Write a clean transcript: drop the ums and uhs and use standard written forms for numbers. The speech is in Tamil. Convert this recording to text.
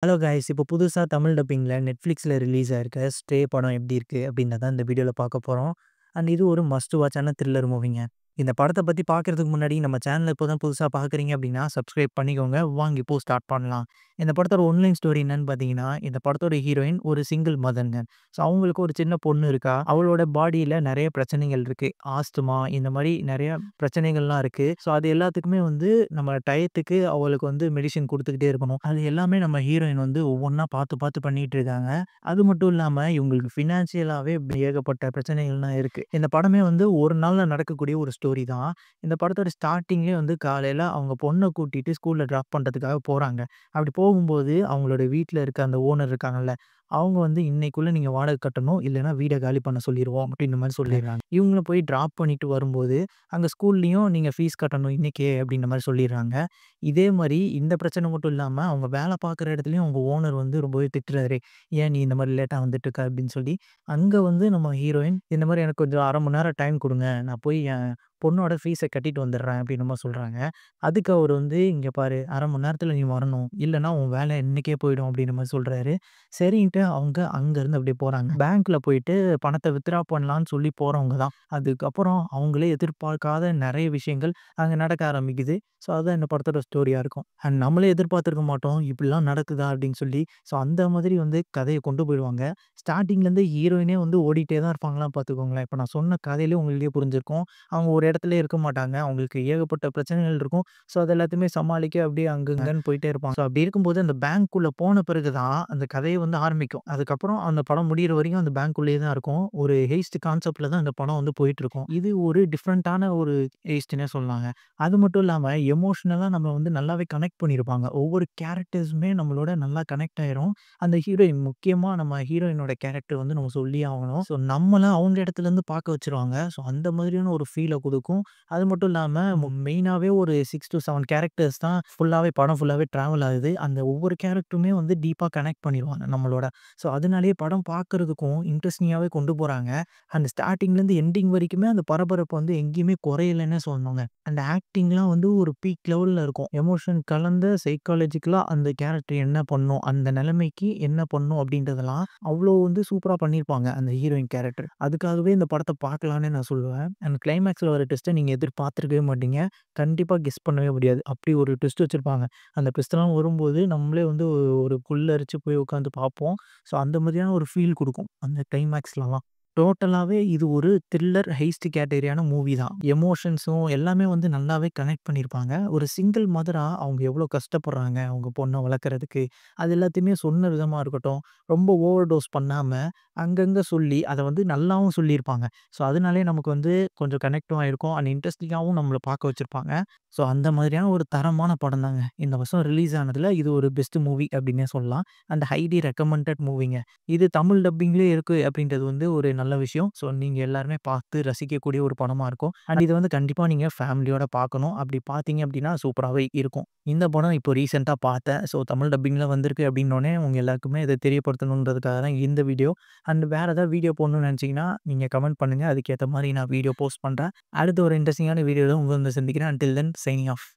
Hello guys! இப்போ புதுசா தமிழ் டப்பிங்ல Netflixல ரிலீஸ் ஆயிருக்க "ஸ்ட்ரே" படம் எப்படி இருக்கு அப்படின்றத தான் இந்த வீடியோல பார்க்க போறோம். அண்ட் இது ஒரு மஸ்ட் வாட்சான த்ரில்லர் மூவிங்க. இந்த படத்த பத்தி பார்க்கறதுக்கு முன்னாடி நம்ம சேனல இப்போ தான் புதுசா பார்க்குறீங்க அப்படின்னா, சப்ஸ்கிரைப் பண்ணிக்கோங்க. வாங்க இப்போ ஸ்டார்ட் பண்ணலாம். இந்த படத்தோட ஒன்லைன் ஸ்டோரி என்னன்னு பார்த்தீங்கன்னா, இந்த படத்தோட ஹீரோயின் ஒரு சிங்கிள் மதர்ங்க. ஸோ அவங்களுக்கு ஒரு சின்ன பொண்ணு இருக்கா. அவளோட பாடியில நெறைய பிரச்சனைகள் இருக்கு. ஆஸ்துமா இந்த மாரி நெறைய பிரச்சனைகள்லாம் இருக்கு. ஸோ அது எல்லாத்துக்குமே வந்து நம்ம டயத்துக்கு அவளுக்கு வந்து மெடிசின் குடுத்துக்கிட்டே இருக்கணும். அது எல்லாமே நம்ம ஹீரோயின் வந்து ஒவ்வொன்னா பார்த்து பார்த்து பண்ணிட்டு இருக்காங்க. அது மட்டும் இல்லாம இவங்களுக்கு ஃபினான்ஷியலாவே ஏகப்பட்ட பிரச்சனைகள்லாம் இருக்கு. இந்த படமே வந்து ஒரு நாள்ல நடக்கக்கூடிய ஒரு ஸ்டோரி தான். இந்த படத்தோட ஸ்டார்ட்டிங்லயே வந்து காலையில அவங்க பொண்ண கூட்டிட்டு ஸ்கூல்ல டிராப் பண்றதுக்காக போறாங்க. அப்படி போகும்போது அவங்களோட வீட்ல இருக்க அந்த ஓனர் இருக்காங்கல்ல, அவங்க வந்து இன்னைக்குள்ள நீங்க வாடகை கட்டணும். இல்லன்னா வீட காலி பண்ண சொல்லிருவோம் அப்படின்ற மாரி சொல்லிடுறாங்க. இவங்களும் போய் டிராப் பண்ணிட்டு வரும்போது, அங்க ஸ்கூல்லயும் நீங்க ஃபீஸ் கட்டணும் இன்னைக்கே அப்படின்ற மாரி சொல்லிடுறாங்க. இதே மாரி இந்த பிரச்சனை மட்டும் இல்லாம, அவங்க வேலை பார்க்குற இடத்துலயும் அவங்க ஓனர் வந்து ரொம்பவே திட்டுறாரு. "ஏன் நீ இந்த மாரி லேட்டா வந்துட்டு இருக்க?" அப்படின்னு சொல்லி. அங்க வந்து நம்ம ஹீரோயின், "இந்த மாரி எனக்கு கொஞ்சம் 1/2 மணி நேரம் டைம் குடுங்க. நான் போய் என் பொண்ணோட ஃபீஸ கட்டிட்டு வந்துடுறேன்." அப்படின்ற மாரி சொல்றாங்க. அதுக்கு அவரு வந்து, "இங்க பாரு 1/2 மணி நேரத்துல நீ வரணும். இல்லன்னா உன் வேலை இன்னைக்கே போயிடும்." அப்படின்ற மாரி சொல்றாரு. சரின்ட்டு அவங்க அங்கருந்து அப்படியே போறாங்க. பேங்க்ல போயிட்டு பணத்த வித்ட்ரா பண்ணலான்னு சொல்லி போறவங்க தான். அதுக்கப்புறம் அவங்களே எதிர்பார்க்காத நெறைய விஷயங்கள் அங்க நடக்க ஆரம்பிக்குது. ஸோ அதான் இந்த படத்தோட ஸ்டோரியா இருக்கும். அண்ட் நம்மளே எதிர்பார்த்திருக்க மாட்டோம். இப்படிலாம் நடக்குதா அப்படின்னு சொல்லி. ஸோ அந்த மாதிரி வந்து கதைய கொண்டு போயிருவாங்க. ஸ்டார்ட்டிங்லேருந்து ஹீரோயினே வந்து ஓடிட்டே தான் இருப்பாங்களாம் பார்த்துக்கோங்களேன். இப்ப நான் சொன்ன கதையிலே உங்களுக்கே புரிஞ்சிருக்கும். அவங்க ஒரு இடத்துலயே இருக்க மாட்டாங்க. அவங்களுக்கு ஏகப்பட்ட பிரச்சனைகள் இருக்கும். ஸோ அது எல்லாத்தையுமே சமாளிக்க அப்படியே அங்கங்கன்னு போயிட்டே இருப்பாங்க. ஸோ அப்படி இருக்கும்போது அந்த பேங்க்குள்ள போன பிறகு தான் அந்த கதையே வந்து ஆரம்பிக்கும். அதுக்கப்புறம் அந்த படம் முடியிற வரைக்கும் அந்த பேங்க்குள்ளேயே தான் இருக்கும். ஒரு ஹெய்ஸ்ட் கான்செப்ட்ல தான் இந்த படம் வந்து போயிட்டுருக்கும். இது ஒரு டிஃபரண்டான ஒரு ஹெய்ஸ்ட்ன்னே சொல்லலாங்க. அது மட்டும் இல்லாம எமோஷனலா நம்ம வந்து நல்லாவே கனெக்ட் பண்ணியிருப்பாங்க. ஒவ்வொரு கேரக்டர்ஸுமே நம்மளோட நல்லா கனெக்ட் ஆயிரும். அந்த ஹீரோயின் முக்கியமா நம்ம ஹீரோயினோட கேரக்டர் வந்து நம்ம சொல்லியே ஆகணும். ஸோ நம்மள அவங்க இடத்துலருந்து பார்க்க வச்சுருவாங்க. ஸோ அந்த மாதிரியான ஒரு ஃபீல குடுக்கும். அது மட்டும் இல்லாம மெயினாவே ஒரு 6 டூ 7 கேரக்டர்ஸ் தான் ஃபுல்லாவே படம் ஃபுல்லாவே டிராவல் ஆகுது. அந்த ஒவ்வொரு கேரக்டருமே வந்து டீப்பா கனெக்ட் பண்ணிருவாங்க நம்மளோட. ஸோ அதனாலேயே படம் பார்க்கறதுக்கும் இன்ட்ரஸ்டிங்காவே கொண்டு போறாங்க. அந்த ஸ்டார்ட்டிங்லேருந்து எண்டிங் வரைக்குமே அந்த பரபரப்பு வந்து எங்கேயுமே குறையலன்னே சொல்லணுங்க. அந்த ஆக்டிங்லாம் வந்து ஒரு பீக் லெவல்ல இருக்கும். எமோஷன் கலந்த சைக்காலஜிக்கலா அந்த கேரக்டர் என்ன பண்ணும்? அந்த நிலைமைக்கு என்ன பண்ணும்? அப்படின்றதெல்லாம் அவ்ளோ வந்து சூப்பரா பண்ணியிருப்பாங்க அந்த ஹீரோயின் கேரக்டர். அதுக்காகவே இந்த படத்த பார்க்கலான்னே நான் சொல்லுவேன். அண்ட் கிளைமாக்ஸ்ல வர ட்விஸ்ட்ட நீங்க எதிர்பார்த்திருக்கவே மாட்டீங்க. கண்டிப்பா கெஸ் பண்ணவே முடியாது. அப்படி ஒரு ட்விஸ்ட் வச்சிருப்பாங்க. அந்த ட்விஸ்ட்லாம் வரும்போது நம்மளே வந்து ஒரு புல்லரிச்சு போய் உட்காந்து பார்ப்போம். ஸோ அந்த மாதிரியான ஒரு ஃபீல் குடுக்கும். அந்த கிளைமாக்ஸ்லலாம். டோட்டலாவே இது ஒரு த்ரில்லர் ஹெய்ஸ்ட் கேட்டகரியான மூவி தான். எமோஷன்ஸும் எல்லாமே வந்து நல்லாவே கனெக்ட் பண்ணியிருப்பாங்க. ஒரு சிங்கிள் மதரா அவங்க எவ்வளோ கஷ்டப்படுறாங்க, அவங்க பொண்ண வளர்க்கறதுக்கு. அது எல்லாத்தையுமே சொன்ன விதமா இருக்கட்டும், ரொம்ப ஓவர் டோஸ் பண்ணாம, அங்கங்க சொல்லி அத வந்து நல்லாவும் சொல்லியிருப்பாங்க. ஸோ அதனாலேயே நமக்கு வந்து கொஞ்சம் கனெக்டும் ஆயிருக்கும். அண்ட் இன்ட்ரஸ்டிங்காவும் நம்மள பார்க்க வச்சிருப்பாங்க. ஸோ அந்த மாதிரியான ஒரு தரமான படம் தாங்க. இந்த வருஷம் ரிலீஸ் ஆனதுல இது ஒரு பெஸ்ட் மூவி அப்டின்னே சொல்லலாம். அண்ட் ஹைலி ரெக்கமெண்டட் மூவிங்க. இது தமிழ் டப்பிங்லயே இருக்கு அப்படின்றது வந்து ஒரு நல்ல விஷயம். ஸோ நீங்க எல்லாருமே பார்த்து ரசிக்கக்கூடிய ஒரு படமா இருக்கும். அண்ட் இது வந்து கண்டிப்பா நீங்க ஃபேமிலியோட பார்க்கணும். அப்படி பார்த்தீங்க அப்படின்னா சூப்பராவே இருக்கும். இந்த படம் இப்போ ரீசென்ட்டா பார்த்தேன். ஸோ தமிழ் டப்பிங்ல வந்திருக்கு அப்படின்னோனே உங்க எல்லாருக்குமே இத தெரியப்படுத்தணுன்றதுக்காக தான் இந்த வீடியோ. அண்ட் வேற ஏதாவது வீடியோ போடணும்னு நினைச்சீங்கன்னா, நீங்க கமெண்ட் பண்ணுங்க. அதுக்கேத்த மாரி நான் வீடியோ போஸ்ட் பண்றேன். அடுத்து ஒரு இன்ட்ரஸ்டிங்கான வீடியோல உங்கள வந்து சந்திக்கிறேன். Until then signing off.